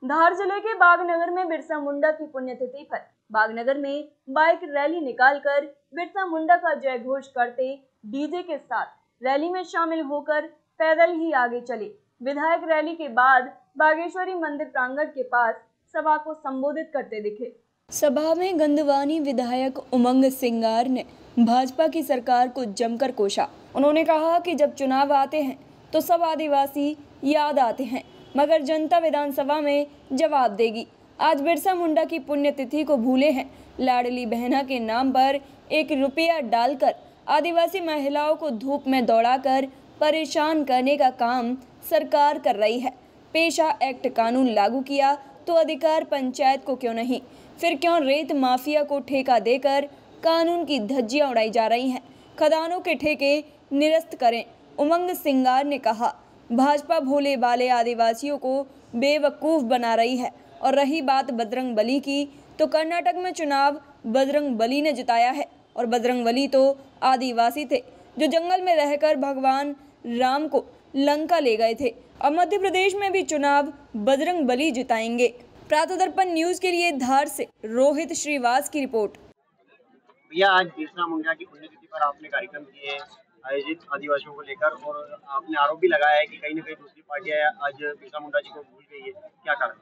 धार जिले के बागनगर में बिरसा मुंडा की पुण्यतिथि पर बागनगर में बाइक रैली निकालकर बिरसा मुंडा का जय घोष करते डीजे के साथ रैली में शामिल होकर पैदल ही आगे चले। विधायक रैली के बाद बागेश्वरी मंदिर प्रांगण के पास सभा को संबोधित करते दिखे। सभा में गंदवानी विधायक उमंग सिंगार ने भाजपा की सरकार को जमकर कोसा। उन्होंने कहा कि जब चुनाव आते हैं तो सब आदिवासी याद आते हैं, मगर जनता विधानसभा में जवाब देगी। आज बिरसा मुंडा की पुण्यतिथि को भूले हैं। लाडली बहना के नाम पर 1 रुपया डालकर आदिवासी महिलाओं को धूप में दौड़ाकर परेशान करने का काम सरकार कर रही है। पेशा एक्ट कानून लागू किया तो अधिकार पंचायत को क्यों नहीं? फिर क्यों रेत माफिया को ठेका देकर कानून की धज्जियां उड़ाई जा रही हैं? खदानों के ठेके निरस्त करें। उमंग सिंगार ने कहा, भाजपा भोले भाले आदिवासियों को बेवकूफ़ बना रही है। और रही बात बजरंग बली की, तो कर्नाटक में चुनाव बजरंग बली ने जिताया है। और बजरंग बली तो आदिवासी थे जो जंगल में रहकर भगवान राम को लंका ले गए थे। अब मध्य प्रदेश में भी चुनाव बजरंग बली जिताएंगे। प्रातः दर्पण न्यूज के लिए धार से रोहित श्रीवास की रिपोर्ट। भैया, आज बिरसा मुंडा की पुण्यतिथि पर आपने कार्यक्रम किए आयोजित आदिवासियों को लेकर, और आपने आरोप भी लगाया है कि कहीं न कहीं दूसरी पार्टियां आज बिरसा मुंडा जी को भूल गई है, क्या कारण?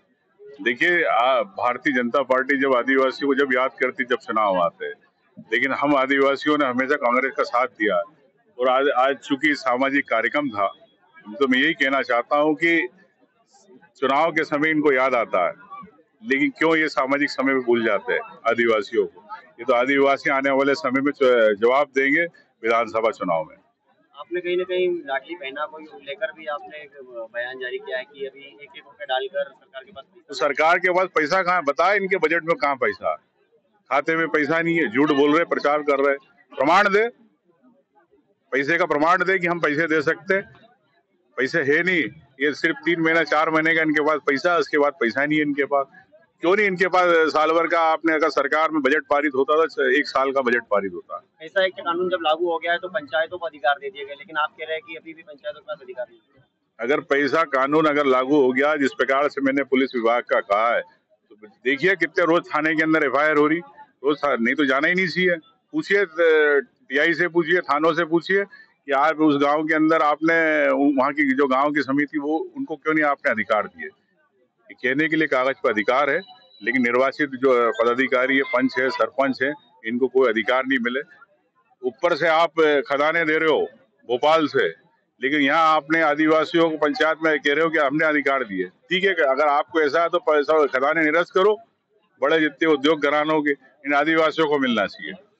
देखिए, भारतीय जनता पार्टी जब आदिवासियों को जब याद करती जब चुनाव आते हैं, लेकिन हम आदिवासियों ने हमेशा कांग्रेस का साथ दिया। और आज चूंकि सामाजिक कार्यक्रम था, तो मैं यही कहना चाहता हूं कि चुनाव के समय इनको याद आता है, लेकिन क्यों ये सामाजिक समय में भूल जाते हैं आदिवासियों को? ये तो आदिवासी आने वाले समय में जवाब देंगे विधानसभा चुनाव में। आपने कहीं न कहीं लाडली बहना को लेकर भी आपने एक बयान जारी किया है कि अभी 1-1 रुपए डालकर सरकार के पास पैसा। तो सरकार के पास पैसा कहाँ? बताए इनके बजट में कहाँ पैसा? खाते में पैसा नहीं है, झूठ बोल रहे, प्रचार कर रहे। प्रमाण दे, पैसे का प्रमाण दे कि हम पैसे दे सकते। पैसे है नहीं, ये सिर्फ 3 महीना 4 महीने का इनके पास पैसा, उसके बाद पैसा नहीं है इनके पास। क्यों नहीं इनके पास साल भर का? आपने अगर सरकार में बजट पारित होता था, 1 साल का बजट पारित होता है। ऐसा एक कानून जब लागू हो गया है तो पंचायतों को अधिकार दे दिए गए, लेकिन आप कह रहे हैं कि अभी भी पंचायतों के पास अधिकार नहीं है। अगर पैसा कानून अगर लागू हो गया, जिस प्रकार से मैंने पुलिस विभाग का कहा है, तो देखिए कितने रोज थाने के अंदर FIR हो रही रोज। नहीं तो जाना ही नहीं चाहिए। पूछिए TI से, पूछिए थानों से, पूछिए कि आप उस गांव के अंदर आपने वहाँ की जो गांव की समिति वो उनको क्यों नहीं आपने अधिकार दिए? कहने के लिए कागज पर अधिकार है, लेकिन निर्वाचित जो पदाधिकारी है, पंच है, सरपंच है, इनको कोई अधिकार नहीं मिले। ऊपर से आप खदाने दे रहे हो भोपाल से, लेकिन यहाँ आपने आदिवासियों को पंचायत में कह रहे हो कि हमने अधिकार दिए। ठीक है, अगर आपको ऐसा है तो पैसा खदाने निरस्त करो, बड़े जितने उद्योग घरानों के इन आदिवासियों को मिलना चाहिए।